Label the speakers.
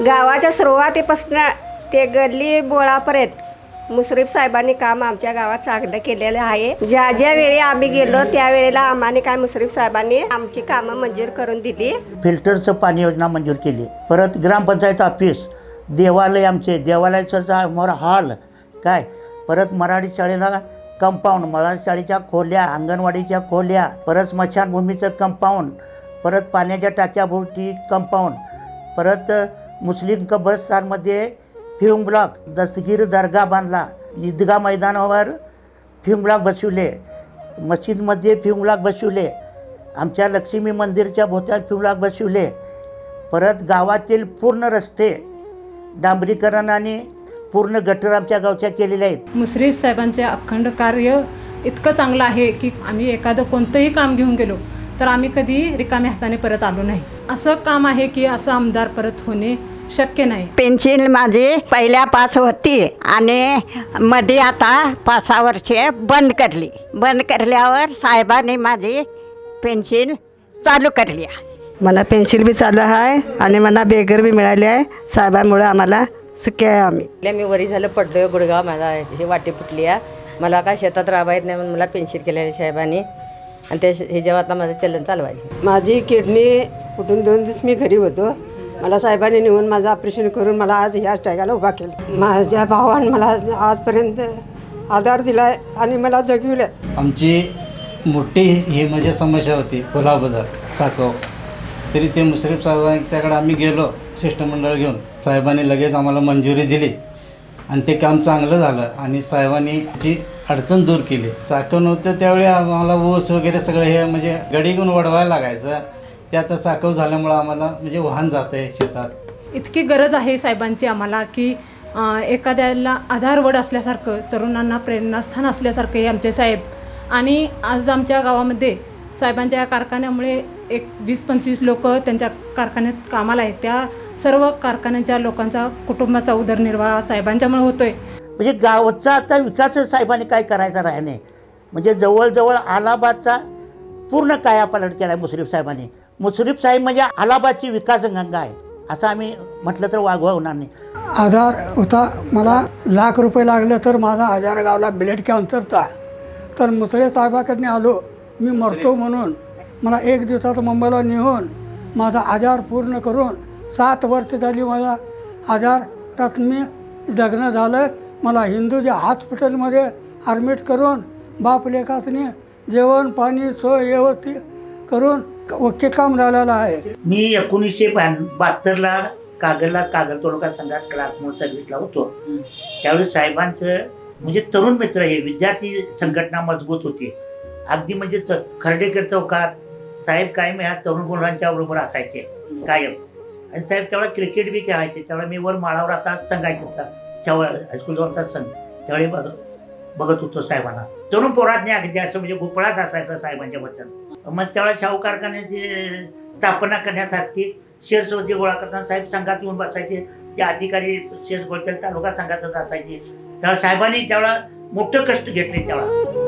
Speaker 1: गावाच्या सुरुवातीपासून ते गल्ली बोळापर्यंत मुश्रीफ साहेबांनी काम आमच्या गावात चांगलं केलेलं आहे। ज्या ज्या वेळी आम्ही गेलो त्यावेळेला आम्हाला काय मुश्रीफ साहेबांनी आमची कामं मंजूर करून दिली।
Speaker 2: फिल्टरचं पाणी योजना मंजूर केली। परत ग्रामपंचायत ऑफिस, देवालय, आमचे देवालयाचा मोर हॉल काय, परत मराठी शाळेला कंपाऊंड, मराठी शाळेच्या खोल्या, अंगणवाडीच्या खोल्या, परत स्मशानभूमीचं कंपाऊंड, परत पाण्याच्या टाक्याभोवती कंपाऊंड, परत मुस्लिम कब्रस्तानमध्ये फ्यूम ब्लॉक, दस्तगीर दर्गा बांधला, ईदगाह मैदानावर फ्यूम ब्लॉक बसवले, मस्जिदमध्ये फ्यूम ब्लॉक बसवले, आमच्या लक्ष्मी मंदिरच्या भोवत्यात फ्यूम ब्लॉक बसवले। परत गावातील पूर्ण रस्ते डांबरीकरण आणि पूर्ण गटर आमच्या गावच्या केलेले आहेत।
Speaker 3: मुश्रीफ साहेबांचे अखंड कार्य इतकं चांगलं आहे की आम्ही एखादं कोणतंही काम घेऊन गेलो तर आम्ही कधी रिकाम्या हाताने परत आलो नाही। असं काम आहे की असं आमदार परत होणे शक्य नाही।
Speaker 4: पेन्शन माझी पहिल्या पास होती आणि मध्ये आता 5-6 वर्षे बंद करली। बंद करल्यावर साहेबांनी माझी पेन्शन चालू करली।
Speaker 5: मला पेन्शन बी चालू आहे आणि मला बेगर बी मिळाली आहे। साहेबांमुळे आम्हाला सुखी आहे।
Speaker 6: मी वरी झालं पडलो, गुडगाव माझा हे वाटी फुटली आहे, मला काय शेतात राबायत नाही म्हणून मला पेन्शन केलेली साहेबांनी आणि ते हे जेव्हा आता माझं चलन चालवायचे।
Speaker 5: माझी किडनी फुटून 2 दिवस मी घरी होतो। मला साहेबांनी नेऊन माझं ऑपरेशन करून मला आज ह्या स्टॅगाला उभा केलं। माझ्या भावानं मला आजपर्यंत आधार दिला आहे आणि मला जगविलं आहे।
Speaker 7: आमची मोठी ही म्हणजे समस्या होती कोल्हापूर साकव, तरी ते मुश्रीफ साहेबांच्याकडे आम्ही गेलो शिष्टमंडळ घेऊन, साहेबांनी लगेच आम्हाला मंजुरी दिली आणि ते काम चांगलं झालं आणि साहेबांनी जी अडचण दूर केली। साखव नव्हतं त्यावेळी आम्हाला ऊस वगैरे सगळं हे म्हणजे गडी घेऊन वडवायला लागायचं, ते आता साखव झाल्यामुळं आम्हाला म्हणजे वाहन जातं आहे शेतात।
Speaker 3: इतकी गरज आहे साहेबांची आम्हाला की एखाद्याला आधारवड असल्यासारखं, तरुणांना प्रेरणास्थान असल्यासारखं हे आमचे साहेब। आणि आज आमच्या गावामध्ये साहेबांच्या कारखान्यामुळे एक 20-25 लोक त्यांच्या कारखान्यात कामाला आहेत। त्या सर्व कारखान्याच्या लोकांचा कुटुंबाचा उदरनिर्वाह साहेबांच्यामुळे होतोय। म्हणजे
Speaker 2: गावाचा आता विकास साहेबांनी काय करायचा राहणे, म्हणजे जवळजवळ अलाहाबादचा पूर्ण कायापालट केला आहे मुश्रीफ साहेबांनी। मुश्रीफ साहेब म्हणजे अलाहाबादची विकासगंगा आहे असं आम्ही म्हटलं तर वागवा होणार नाही।
Speaker 8: आधार होता, मला लाख रुपये लागले तर माझा आजार गावला ब्लड कॅन्सरचा, तर मुसळे साहेबाकडे आलो मी मरतो म्हणून मला 1 दिवसात मुंबईला नेऊन माझा आजार पूर्ण करून 7 वर्ष झाली मला आजारात मी जगणं झालं। मला हिंदूच्या हॉस्पिटलमध्ये ॲडमिट करून बाप लेकासनी जेवण पाणी सोय व्यवस्थित करून ओके काम झालेलं आहे।
Speaker 2: मी 1972ला कागल तालुका संघात क्लार्क म्हणून सर्व्हिसला होतो। त्यावेळी साहेबांचं म्हणजे तरुण मित्र हे विद्यार्थी संघटना मजबूत होती अगदी, म्हणजे खर्डेकर चौकात साहेब कायम ह्या तरुण मुलांच्या बरोबर असायचे कायम। आणि साहेब त्यावेळेला क्रिकेट बी खेळायचे। त्यावेळेला मी वर माळावर आता संघायचं होता हायस्कूलवरचा संघ, त्यावेळी बघत होतो साहेबांना। तरुण पोरातने अगदी असं म्हणजे भोपळाच असायचा साहेबांच्या बद्दल। मग त्यावेळेला शाहू कारखान्याची स्थापना करण्यासाठी शेअर्स वरती गोळा करताना साहेब संघात येऊन बसायचे। ते अधिकारी शेअर्स गोळा तालुका संघातच असायचे। त्यावेळेला साहेबांनी त्यावेळेला मोठं कष्ट घेतले त्यावेळेला।